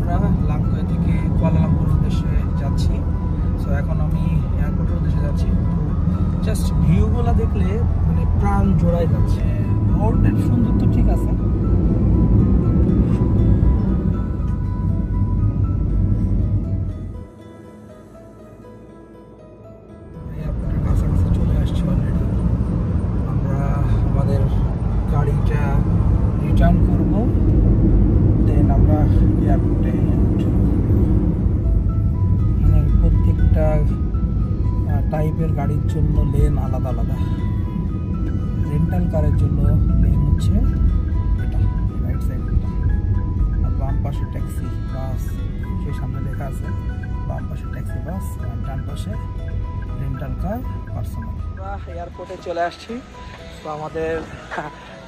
আমরা লাংকোয়ে থেকে কুয়ালালামপুরের উদ্দেশ্যে যাচ্ছি। সো এখন আমি এয়ারপোর্টের উদ্দেশ্যে যাচ্ছি। তো জাস্ট ভিউগুলো দেখলে মানে প্রাণ জোড়াই যাচ্ছে। রোডের সুন্দর তো ঠিক আছে, এয়ারপোর্টের কাছাকাছি চলে আসছি অলরেডি। আমরা আমাদের গাড়িটা রিটার্ন করব, দেন আমরা এয়ারপোর্টে মানে প্রত্যেকটা টাইপের গাড়ির জন্য লেন আলাদা আলাদা। রেন্টাল কারের জন্য লেন হচ্ছে এটা রাইট সাইডটা, আর বাম পাশে ট্যাক্সি বাস, সেই সামনে লেখা আছে বাম পাশে ট্যাক্সি বাস, আর ডান পাশে রেন্টাল কার পার্সোনাল। আমরা এয়ারপোর্টে চলে আসছি। তো আমাদের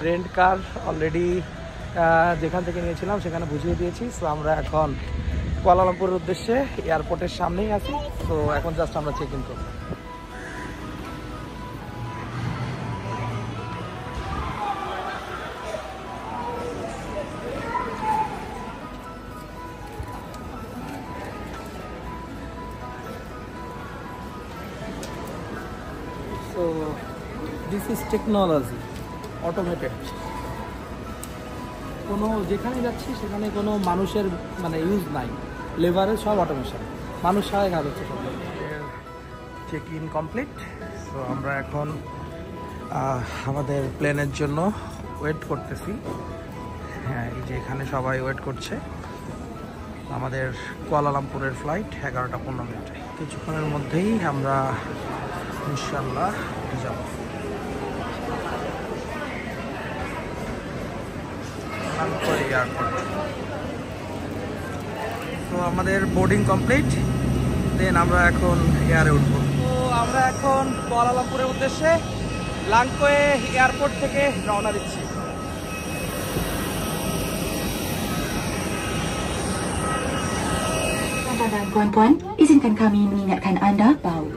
রেন্ট কার অলরেডি যেখান থেকে নিয়েছিলাম সেখানে বুঝিয়ে দিয়েছি। সো আমরা এখন কুয়ালালামপুরের উদ্দেশ্যে এয়ারপোর্টের সামনেই আছি। তো এখন জাস্ট আমরা চেক ইন করব। So this is technology, automated. কোনো যেখানে যাচ্ছি সেখানে কোনো মানুষের মানে ইউজ নাই, লেবারের সব অটোমেশন, মানুষ সহায় কাজ হচ্ছে সব। Check in complete. সো আমরা এখন আমাদের প্লেনের জন্য ওয়েট করতেছি। হ্যাঁ, এই যে এখানে সবাই ওয়েট করছে। আমাদের কুয়ালালামপুরের ফ্লাইট 11:15। কিছুক্ষণের মধ্যেই আমরা ইনশাল্লাহ যাব। এয়ারপোর্ট। তো আমাদের বোর্ডিং কমপ্লিট, দেন আমরা এখন এয়ারে উঠবো। তো আমরা এখন কুয়ালালামপুরের উদ্দেশ্যে লাংকোয়ে এয়ারপোর্ট থেকে রওনা দিচ্ছি। Kawan-kawan, izinkan kami mengingatkan anda bahawa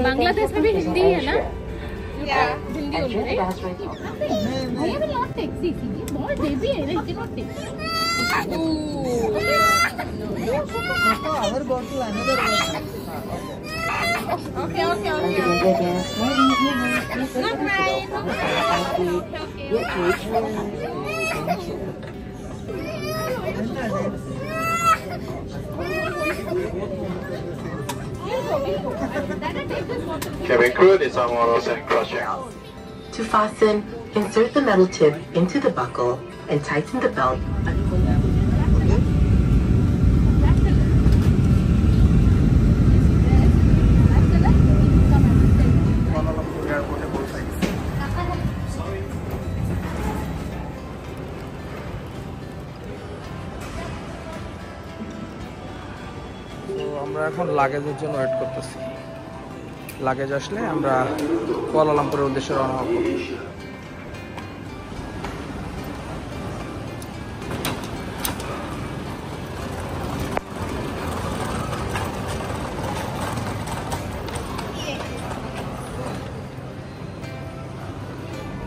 Bangladesh में भी हिंदी है ना? हिंदी बोल रहे हैं। ये भी नॉट टैक्सी थी, बहुत हेवी है ना, it not taxi. Okay, okay, okay. Not right. Cabin crew, this is Amoroso and crossing. To fasten, insert the metal tip into the buckle and tighten the belt. আমরা এখন লাগেজের জন্য wait করতেছি। Luggage আসলে আমরা কুয়ালালামপুরের উদ্দেশ্যে রওনা হব।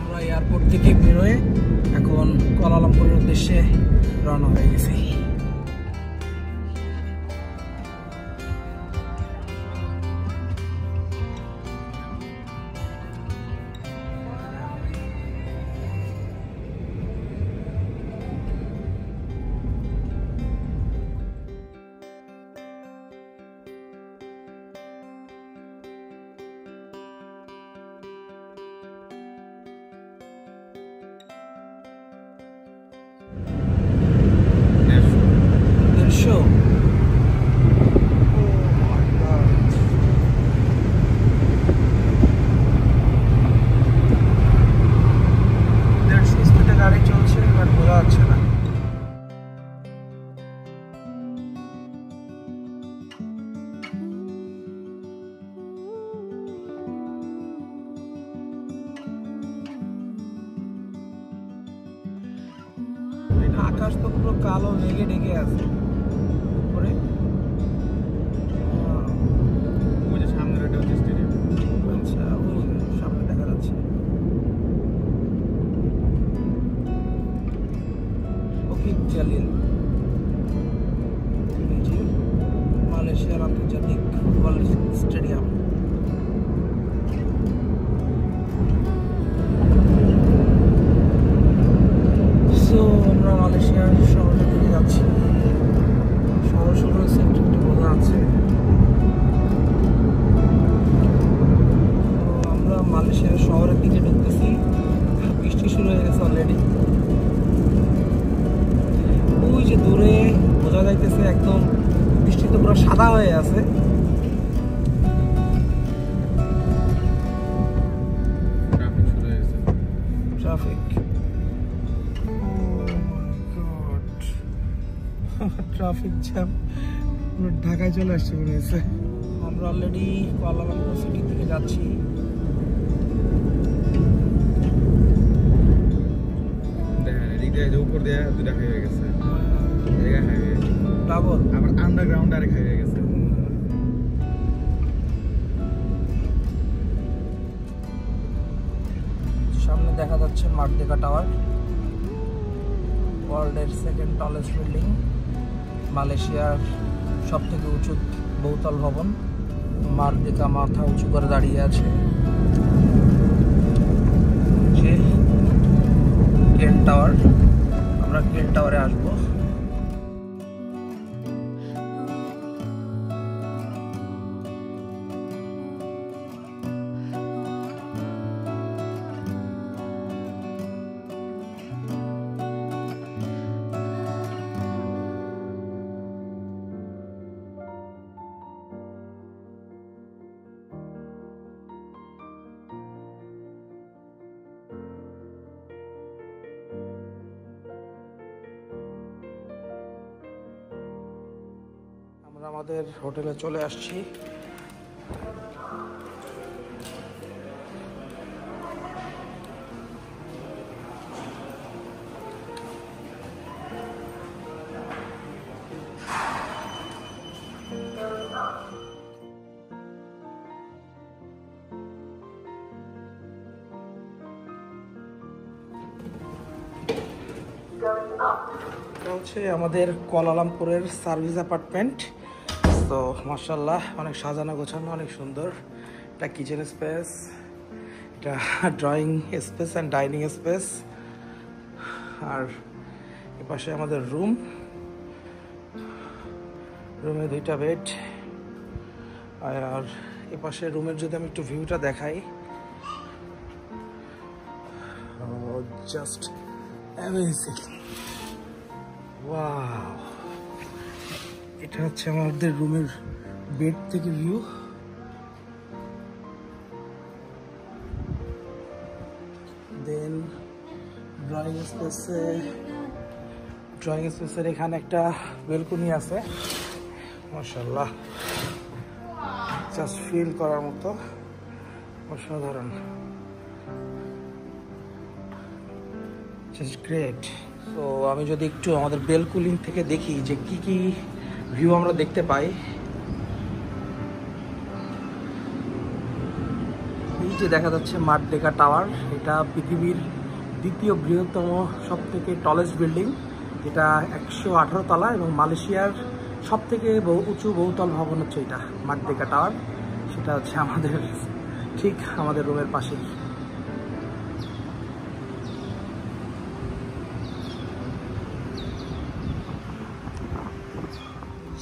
আমরা এয়ারপোর্ট থেকে বেরোয় এখন কুয়ালালামপুরের উদ্দেশ্যে রওনা হয়ে গেছি। আকাশ তো পুরো কালো মেঘে ঢেকে আছে উপরে। জালিল, মালয়েশিয়ার আন্তর্জাতিক ফুটবল স্টেডিয়াম। সো আমরা মালয়েশিয়ার শহরের দিকে যাচ্ছি। শহর শুরু হয়েছে, একটু একটু বোঝা আছে। আমরা মালয়েশিয়ার শহরের দিকে ঢুকতেছি। বৃষ্টি শুরু হয়ে গেছে অলরেডি। ওই যে দূরে বোঝা যাইতেছে একদম বৃষ্টিতে পুরো সাদা হয়ে আছে। ট্রাফিক, ট্রাফিক জ্যাম, ঢাকায় চলে আসছে মনে হয়েছে। আমরা অলরেডি কুয়ালালামপুর সিটির দিকে যাচ্ছি। উপর দিয়ে দুটা হাইওয়ে গেছে, হাইওয়ে ডাবল, আবার আন্ডারগ্রাউন্ড আরেক হাইওয়ে গেছে। সামনে দেখা যাচ্ছে মার্দেকা টাওয়ার, ওয়ার্ল্ডের সেকেন্ড টলেস্ট বিল্ডিং, মালয়েশিয়ার সব থেকে উঁচু বহুতল ভবন। মার্দেকা মাথা উঁচু করে দাঁড়িয়ে আছে। যে কেল টাওয়ার, আমরা কেল টাওয়ারে আসবো। আমরা আমাদের হোটেলে চলে আসছি। এটা হচ্ছে আমাদের কুয়ালালামপুরের সার্ভিস অ্যাপার্টমেন্ট। তো মাশাআল্লাহ অনেক সাজানো গোছানো, অনেক সুন্দর। এটা কিচেন স্পেস, এটা drawing space and dining space. আর এপাশে আমাদের রুম, রুমে 2টা বেড। আর এপাশে রুমের যদি আমি একটু ভিউটা দেখাই, জাস্ট অ্যামেজিং, ওয়াও। এটা হচ্ছে আমাদের রুমের বেড থেকে ভিউ। দেন ড্রয়িং স্পেসের এখানে একটা বেলকনি আছে। মাশাআল্লাহ, জাস্ট ফিল করার মতো, অসাধারণ, জাস্ট গ্রেট। তো আমি যদি একটু আমাদের বেলকনি থেকে দেখি যে কি কি ভিউ আমরা দেখতে পাই। এই যে দেখা যাচ্ছে মার্দেকা টাওয়ার, এটা পৃথিবীর দ্বিতীয় বৃহত্তম সব থেকে টলেস্ট বিল্ডিং, যেটা 118 তলা, এবং মালয়েশিয়ার সব থেকে উঁচু বহুতল ভবন হচ্ছে এটা মার্দেকা টাওয়ার। সেটা হচ্ছে আমাদের ঠিক আমাদের রুমের পাশেই।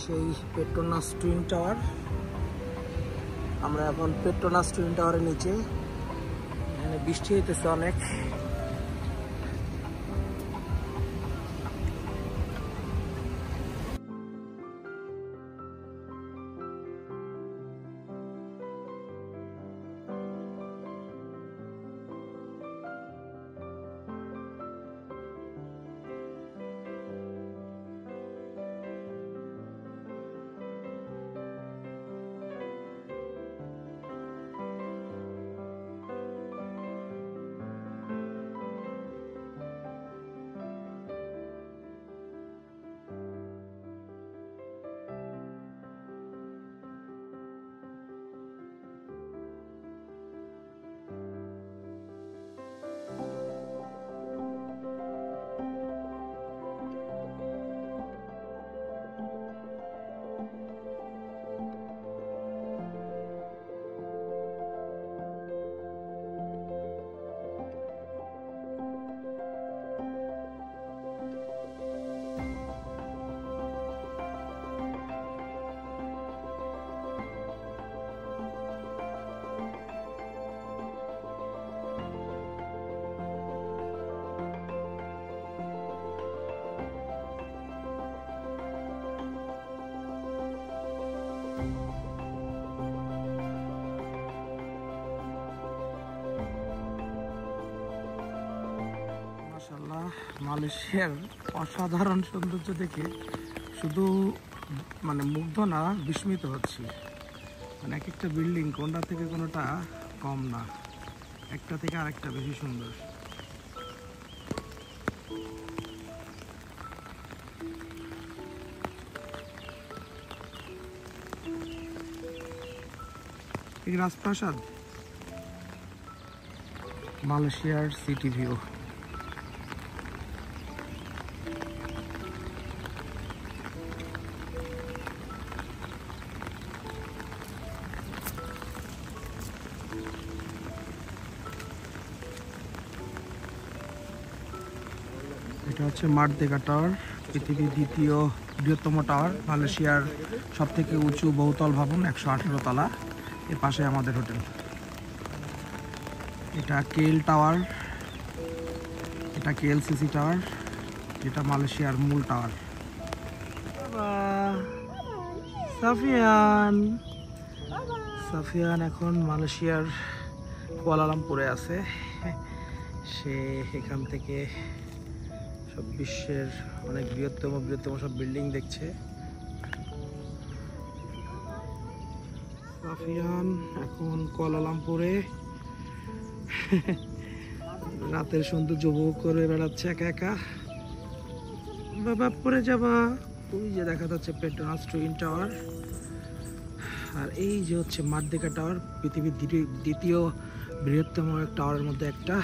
সেই পেট্রোনাস টুইন টাওয়ার, আমরা এখন পেট্রোনাস টুইন টাওয়ারের নিচে। এখানে বৃষ্টি হইতেছে অনেক। মাশাআল্লাহ, মালয়েশিয়ার অসাধারণ সৌন্দর্য দেখে শুধু মানে মুগ্ধ না, বিস্মিত হচ্ছি। মানে এক একটা বিল্ডিং কোনটা থেকে কোনোটা কম না, একটা থেকে আরেকটা বেশি সুন্দর। এই রাজপ্রাসাদ, মালয়েশিয়ার সিটি ভিউ। এটা হচ্ছে মার্দেকা টাওয়ার, পৃথিবীর দ্বিতীয় বৃহত্তম টাওয়ার, মালয়েশিয়ার সবথেকে উঁচু বহুতল ভবন, 118 তলা। এর পাশে আমাদের হোটেল। এটা কেএল টাওয়ার, এটা কেএলসিসি টাওয়ার, যেটা মালয়েশিয়ার মূল টাওয়ার। সাফিয়ান সাফিয়ান এখন মালয়েশিয়ার কুয়ালালামপুরে আছে। সে এখান থেকে সব বিশ্বের অনেক বৃহত্তম সব বিল্ডিং দেখছে। সাফিয়ান এখন কুয়ালালামপুরে রাতের সৌন্দর্য উপভোগ করে বেড়াচ্ছে একা একা। বাবা পরে যাবা। ওই যে দেখা যাচ্ছে পেট্রোনাস টুইন টাওয়ার, আর এই যে হচ্ছে মার্দেকা টাওয়ার, পৃথিবীর দ্বিতীয় বৃহত্তম টাওয়ারের মধ্যে একটা,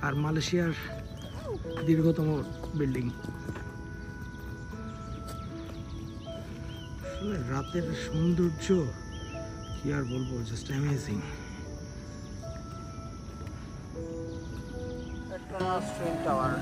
আর মালয়েশিয়ার দীর্ঘতম বিল্ডিং। রাতের সৌন্দর্য কি আর বলবো, just amazing. Petronas twin tower.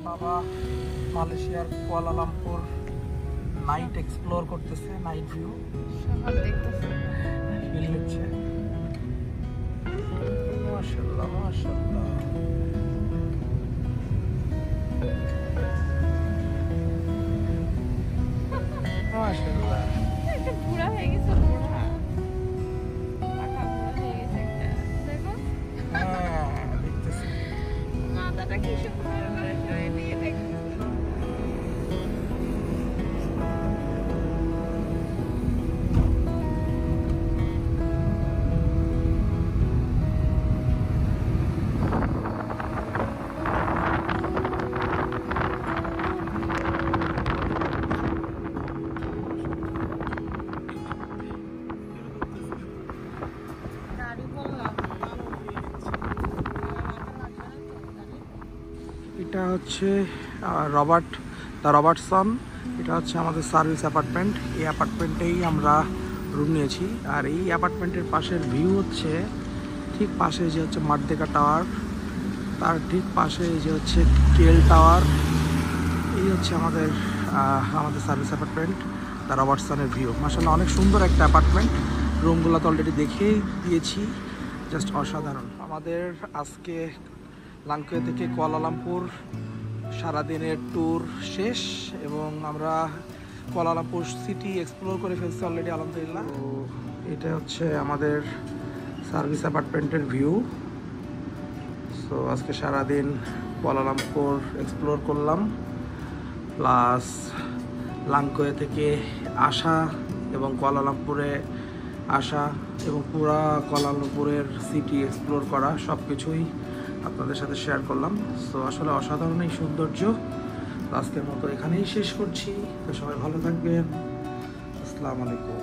বাবা মালয়েশিয়ার কুয়ালালামপুর নাইট এক্সপ্লোর করতেছে, নাইট ভিউ শহর দেখতেছে, ফিল নিচ্ছে। মাশাআল্লাহ মাশাআল্লাহ। মাশাআল্লাহ। একটা বুড়া হয়ে গেছে, বুড়া পাকা বুড়া হয়ে গেছে একটা, দেখো হ্যাঁ দেখতেছি। মাথাটা কি সুন্দর করে সরিয়ে নিয়ে দেখতেছে। এটা হচ্ছে রবার্টসন। এটা হচ্ছে আমাদের সার্ভিস অ্যাপার্টমেন্ট। এই অ্যাপার্টমেন্টেই আমরা রুম নিয়েছি। আর এই অ্যাপার্টমেন্টের পাশের ভিউ হচ্ছে ঠিক পাশে যে হচ্ছে মার্দেকা টাওয়ার, তার ঠিক পাশে যে হচ্ছে টেল টাওয়ার। এই হচ্ছে আমাদের সার্ভিস অ্যাপার্টমেন্ট দ্য রবার্টসনের ভিউ। মাশাআল্লাহ অনেক সুন্দর একটা অ্যাপার্টমেন্ট। রুমগুলো তো অলরেডি দেখেই দিয়েছি, জাস্ট অসাধারণ। আমাদের আজকে লাংকুয়া থেকে কুয়ালালামপুর সারাদিনের ট্যুর শেষ এবং আমরা কুয়ালালামপুর সিটি এক্সপ্লোর করে ফেলছি অলরেডি আলহামদুলিল্লাহ। তো এটা হচ্ছে আমাদের সার্ভিস অ্যাপার্টমেন্টের ভিউ। সো আজকে সারাদিন কুয়ালালামপুর এক্সপ্লোর করলাম, প্লাস লাংকুয়া থেকে আসা এবং কুয়ালালামপুরে আসা এবং পুরা কুয়ালালামপুরের সিটি এক্সপ্লোর করা সব কিছুই আপনাদের সাথে শেয়ার করলাম। সো আসলে অসাধারণ এই সৌন্দর্য। আজকের মতো এখানেই শেষ করছি। তো সবাই ভালো থাকবেন। আসসালামু আলাইকুম।